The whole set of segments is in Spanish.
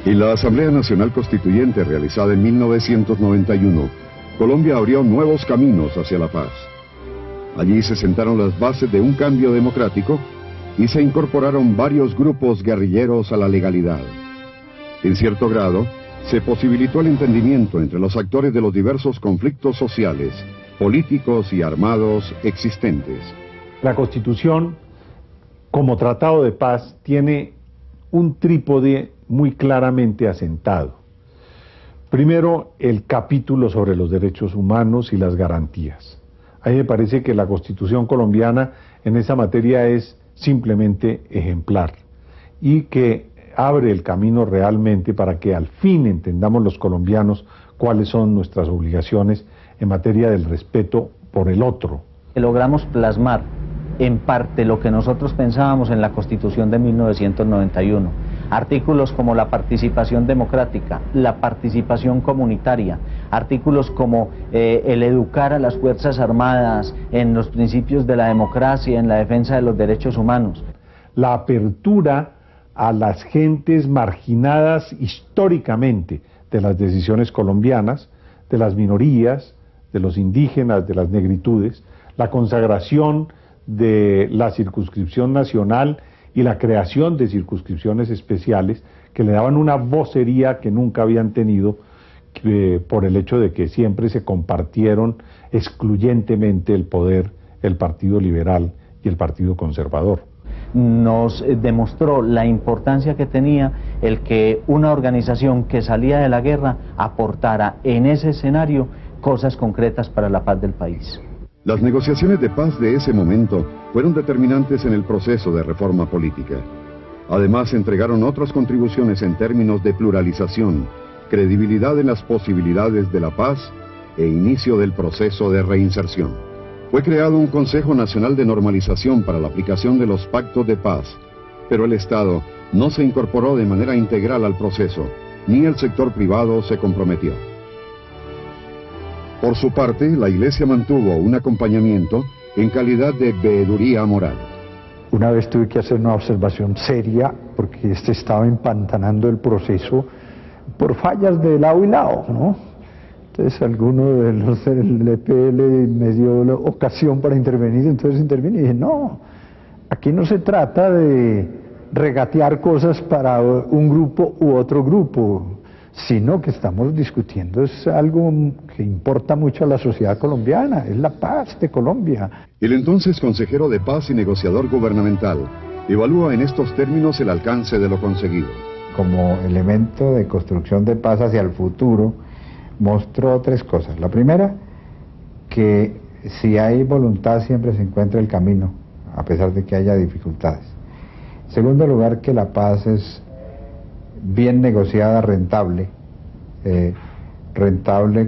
En la Asamblea Nacional Constituyente realizada en 1991, Colombia abrió nuevos caminos hacia la paz. Allí se sentaron las bases de un cambio democrático y se incorporaron varios grupos guerrilleros a la legalidad. En cierto grado, se posibilitó el entendimiento entre los actores de los diversos conflictos sociales, políticos y armados existentes. La Constitución, como tratado de paz, tiene un trípode muy claramente asentado. Primero, el capítulo sobre los derechos humanos y las garantías. A mí me parece que la Constitución colombiana en esa materia es simplemente ejemplar y que abre el camino realmente para que al fin entendamos los colombianos cuáles son nuestras obligaciones en materia del respeto por el otro. Logramos plasmar en parte lo que nosotros pensábamos en la Constitución de 1991. Artículos como la participación democrática, la participación comunitaria, artículos como el educar a las Fuerzas Armadas en los principios de la democracia, en la defensa de los derechos humanos. La apertura a las gentes marginadas históricamente de las decisiones colombianas, de las minorías, de los indígenas, de las negritudes, la consagración de la circunscripción nacional y la creación de circunscripciones especiales que le daban una vocería que nunca habían tenido por el hecho de que siempre se compartieron excluyentemente el poder, el Partido Liberal y el Partido Conservador. Nos demostró la importancia que tenía el que una organización que salía de la guerra aportara en ese escenario cosas concretas para la paz del país. Las negociaciones de paz de ese momento fueron determinantes en el proceso de reforma política. Además, entregaron otras contribuciones en términos de pluralización, credibilidad en las posibilidades de la paz e inicio del proceso de reinserción. Fue creado un Consejo Nacional de Normalización para la aplicación de los pactos de paz, pero el Estado no se incorporó de manera integral al proceso, ni el sector privado se comprometió. Por su parte, la Iglesia mantuvo un acompañamiento en calidad de veeduría moral. Una vez tuve que hacer una observación seria porque se estaba empantanando el proceso por fallas de lado y lado, ¿no? Entonces alguno de los del EPL me dio la ocasión para intervenir, entonces intervine y dije, no, aquí no se trata de regatear cosas para un grupo u otro grupo, sino que estamos discutiendo es algo que importa mucho a la sociedad colombiana, es la paz de Colombia. El entonces consejero de paz y negociador gubernamental evalúa en estos términos el alcance de lo conseguido. Como elemento de construcción de paz hacia el futuro, mostró tres cosas. La primera, que si hay voluntad siempre se encuentra el camino, a pesar de que haya dificultades. En segundo lugar, que la paz es bien negociada, rentable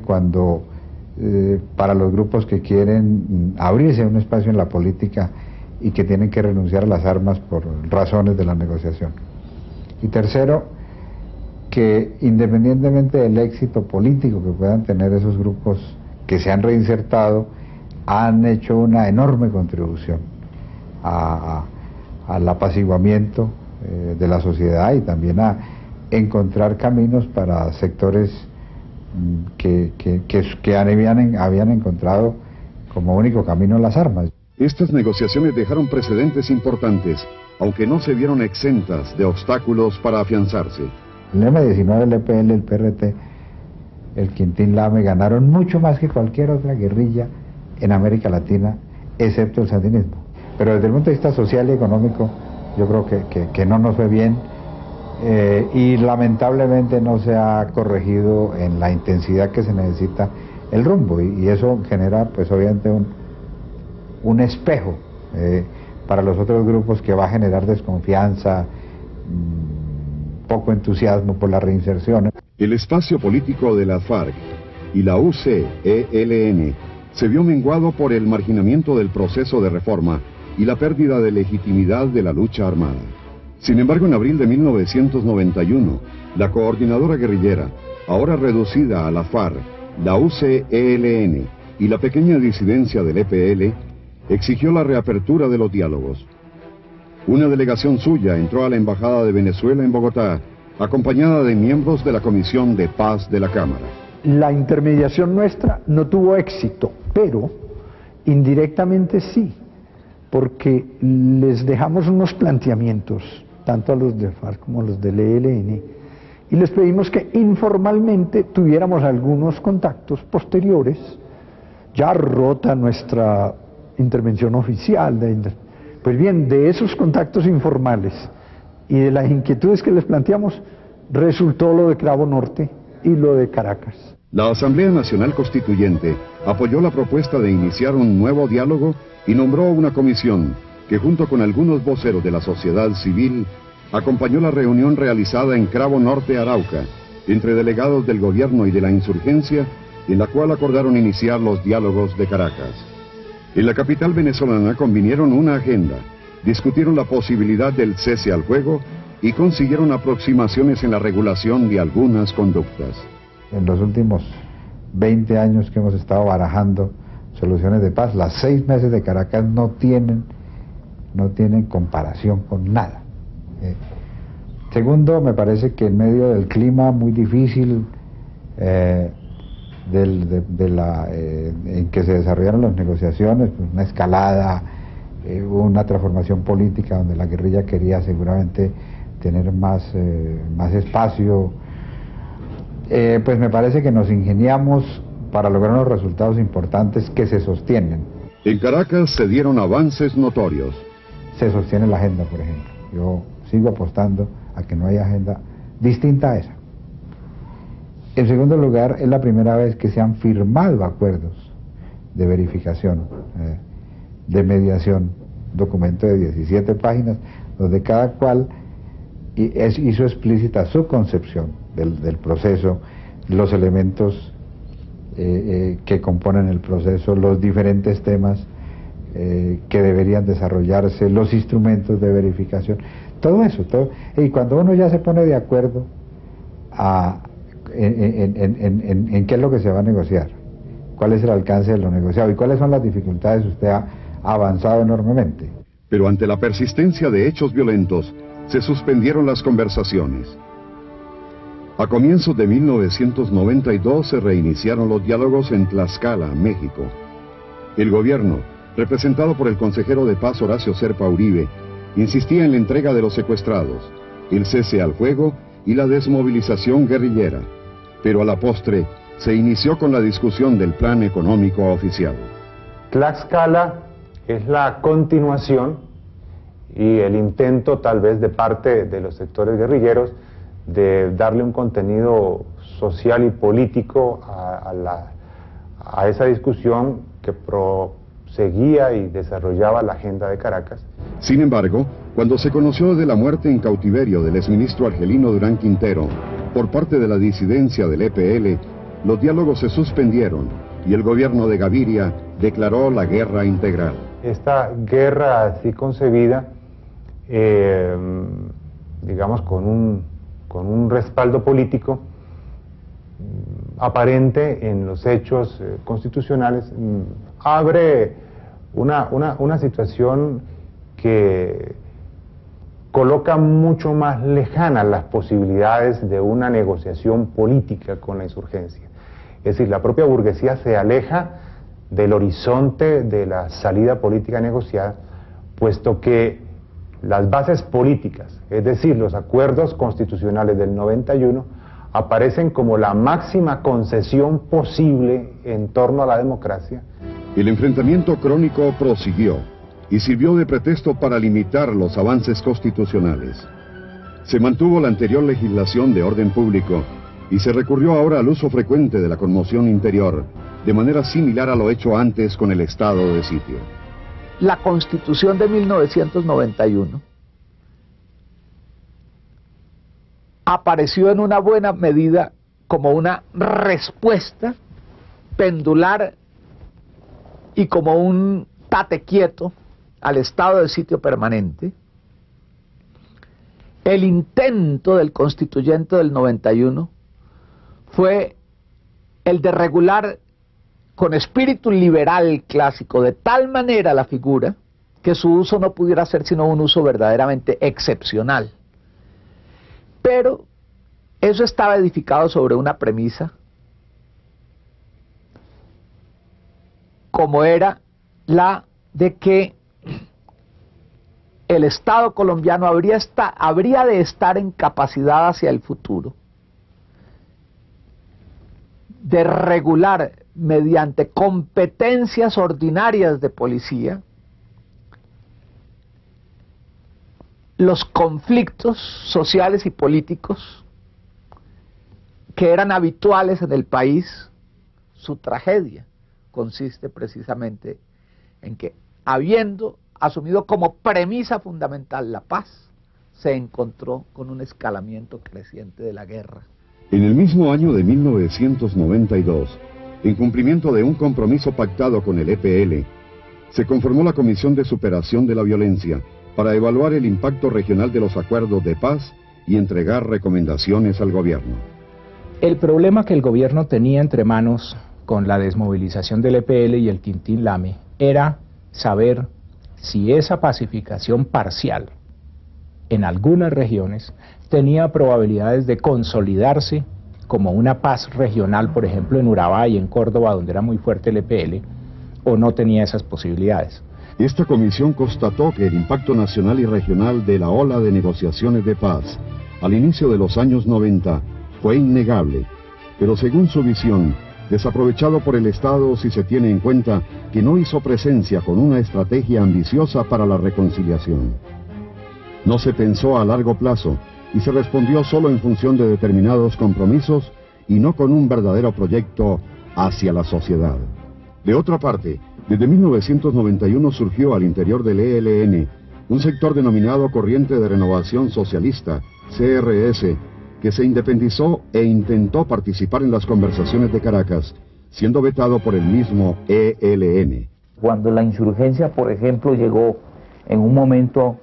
cuando para los grupos que quieren abrirse un espacio en la política y que tienen que renunciar a las armas por razones de la negociación. Y tercero, que independientemente del éxito político que puedan tener esos grupos que se han reinsertado, han hecho una enorme contribución al apaciguamiento de la sociedad y también a encontrar caminos para sectores que habían encontrado como único camino las armas. Estas negociaciones dejaron precedentes importantes, aunque no se vieron exentas de obstáculos para afianzarse. El M-19, el EPL, el PRT, el Quintín Lame ganaron mucho más que cualquier otra guerrilla en América Latina, excepto el sandinismo. Pero desde el punto de vista social y económico, yo creo que no nos fue bien. Y lamentablemente no se ha corregido en la intensidad que se necesita el rumbo y eso genera pues obviamente un espejo para los otros grupos que va a generar desconfianza, poco entusiasmo por la reinserción. El espacio político de la FARC y la UCELN se vio menguado por el marginamiento del proceso de reforma y la pérdida de legitimidad de la lucha armada. Sin embargo, en abril de 1991, la coordinadora guerrillera, ahora reducida a la FARC, la UCELN y la pequeña disidencia del EPL, exigió la reapertura de los diálogos. Una delegación suya entró a la Embajada de Venezuela en Bogotá acompañada de miembros de la Comisión de Paz de la Cámara. La intermediación nuestra no tuvo éxito, pero indirectamente sí, porque les dejamos unos planteamientos, tanto a los de FARC como a los del ELN, y les pedimos que informalmente tuviéramos algunos contactos posteriores, ya rota nuestra intervención oficial. Pues bien, de esos contactos informales y de las inquietudes que les planteamos, resultó lo de Cravo Norte y lo de Caracas. La Asamblea Nacional Constituyente apoyó la propuesta de iniciar un nuevo diálogo y nombró una comisión que, junto con algunos voceros de la sociedad civil, acompañó la reunión realizada en Cravo Norte, Arauca, entre delegados del gobierno y de la insurgencia, en la cual acordaron iniciar los diálogos de Caracas. En la capital venezolana convinieron una agenda, discutieron la posibilidad del cese al fuego y consiguieron aproximaciones en la regulación de algunas conductas. En los últimos 20 años que hemos estado barajando soluciones de paz, las 6 meses de Caracas no tienen comparación con nada. Segundo, me parece que en medio del clima muy difícil en que se desarrollaron las negociaciones, pues una escalada, una transformación política donde la guerrilla quería seguramente tener más espacio, pues me parece que nos ingeniamos para lograr unos resultados importantes que se sostienen. En Caracas se dieron avances notorios. Se sostiene la agenda, por ejemplo. Yo sigo apostando a que no haya agenda distinta a esa. En segundo lugar, es la primera vez que se han firmado acuerdos de verificación, de mediación, documento de 17 páginas, donde cada cual hizo explícita su concepción del proceso, los elementos que componen el proceso, los diferentes temas que deberían desarrollarse, los instrumentos de verificación, todo eso. Y cuando uno ya se pone de acuerdo en qué es lo que se va a negociar, cuál es el alcance de lo negociado y cuáles son las dificultades, usted ha avanzado enormemente. Pero ante la persistencia de hechos violentos, se suspendieron las conversaciones. A comienzos de 1992 se reiniciaron los diálogos en Tlaxcala, México. El gobierno, representado por el consejero de paz Horacio Serpa Uribe, insistía en la entrega de los secuestrados, el cese al fuego y la desmovilización guerrillera. Pero a la postre se inició con la discusión del plan económico oficial. Tlaxcala es la continuación y el intento tal vez de parte de los sectores guerrilleros de darle un contenido social y político a esa discusión que proseguía y desarrollaba la agenda de Caracas. Sin embargo, cuando se conoció de la muerte en cautiverio del exministro Argelino Durán Quintero por parte de la disidencia del EPL, los diálogos se suspendieron y el gobierno de Gaviria declaró la guerra integral. Esta guerra así concebida, digamos con un respaldo político aparente en los hechos constitucionales, abre una situación que coloca mucho más lejanas las posibilidades de una negociación política con la insurgencia. Es decir, la propia burguesía se aleja del horizonte de la salida política negociada, puesto que las bases políticas, es decir, los acuerdos constitucionales del 91, aparecen como la máxima concesión posible en torno a la democracia. El enfrentamiento crónico prosiguió y sirvió de pretexto para limitar los avances constitucionales. Se mantuvo la anterior legislación de orden público y se recurrió ahora al uso frecuente de la conmoción interior, de manera similar a lo hecho antes con el estado de sitio. La Constitución de 1991 apareció en una buena medida como una respuesta pendular y como un tate quieto al estado de sitio permanente. El intento del constituyente del 91 fue el de regular con espíritu liberal clásico de tal manera la figura que su uso no pudiera ser sino un uso verdaderamente excepcional. Pero eso estaba edificado sobre una premisa, como era la de que el Estado colombiano habría de estar en capacidad hacia el futuro de regular mediante competencias ordinarias de policía los conflictos sociales y políticos que eran habituales en el país. Su tragedia consiste precisamente en que, habiendo asumido como premisa fundamental la paz, se encontró con un escalamiento creciente de la guerra. En el mismo año de 1992, en cumplimiento de un compromiso pactado con el EPL, se conformó la Comisión de Superación de la Violencia para evaluar el impacto regional de los acuerdos de paz y entregar recomendaciones al gobierno. El problema que el gobierno tenía entre manos con la desmovilización del EPL y el Quintín Lame era saber si esa pacificación parcial en algunas regiones tenía probabilidades de consolidarse como una paz regional, por ejemplo en Urabá y en Córdoba, donde era muy fuerte el EPL, o no tenía esas posibilidades. Esta comisión constató que el impacto nacional y regional de la ola de negociaciones de paz al inicio de los años 90 fue innegable, pero según su visión, desaprovechado por el Estado si se tiene en cuenta que no hizo presencia con una estrategia ambiciosa para la reconciliación. No se pensó a largo plazo y se respondió solo en función de determinados compromisos y no con un verdadero proyecto hacia la sociedad. De otra parte, desde 1991 surgió al interior del ELN un sector denominado Corriente de Renovación Socialista, CRS, que se independizó e intentó participar en las conversaciones de Caracas, siendo vetado por el mismo ELN. Cuando la insurgencia, por ejemplo, llegó en un momento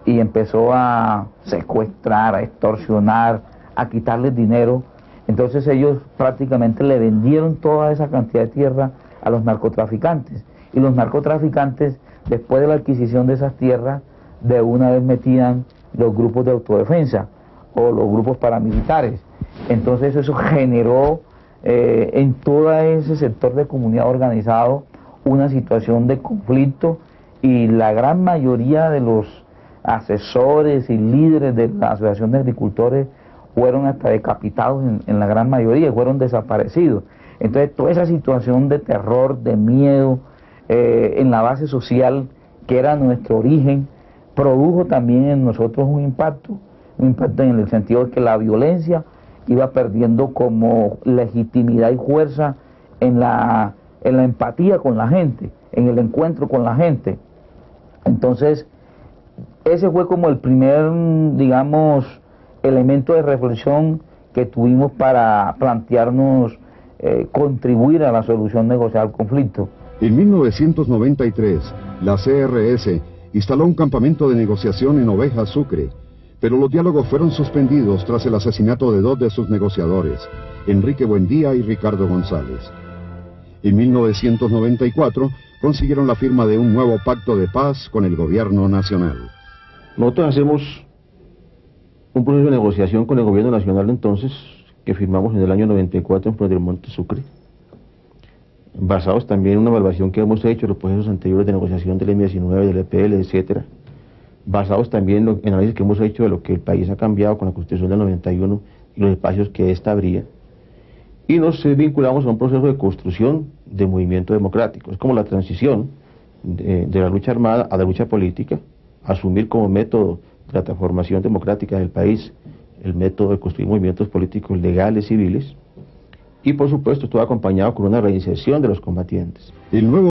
y empezó a secuestrar, a extorsionar, a quitarles dinero, entonces ellos prácticamente le vendieron toda esa cantidad de tierra a los narcotraficantes. Y los narcotraficantes, después de la adquisición de esas tierras, de una vez metían los grupos de autodefensa o los grupos paramilitares. Entonces eso generó en todo ese sector de comunidad organizado una situación de conflicto, y la gran mayoría de los asesores y líderes de la Asociación de Agricultores fueron hasta decapitados en la gran mayoría, fueron desaparecidos. Entonces toda esa situación de terror, de miedo en la base social, que era nuestro origen, produjo también en nosotros un impacto en el sentido de que la violencia iba perdiendo como legitimidad y fuerza en la empatía con la gente, en el encuentro con la gente. Entonces, ese fue como el primer, digamos, elemento de reflexión que tuvimos para plantearnos contribuir a la solución negociada del conflicto. En 1993, la CRS instaló un campamento de negociación en Oveja, Sucre, pero los diálogos fueron suspendidos tras el asesinato de dos de sus negociadores, Enrique Buendía y Ricardo González. En 1994 consiguieron la firma de un nuevo pacto de paz con el gobierno nacional. Nosotros hacemos un proceso de negociación con el gobierno nacional entonces, que firmamos en el año 94 en Flor del Monte, Sucre, basados también en una evaluación que hemos hecho en los procesos anteriores de negociación del M19, del EPL, etcétera, basados también en análisis que hemos hecho de lo que el país ha cambiado con la Constitución del 91 y los espacios que ésta abría, y nos vinculamos a un proceso de construcción de movimiento democrático. Es como la transición de la lucha armada a la lucha política, asumir como método de la transformación democrática del país el método de construir movimientos políticos legales, civiles, y por supuesto todo acompañado con una reinserción de los combatientes. El nuevo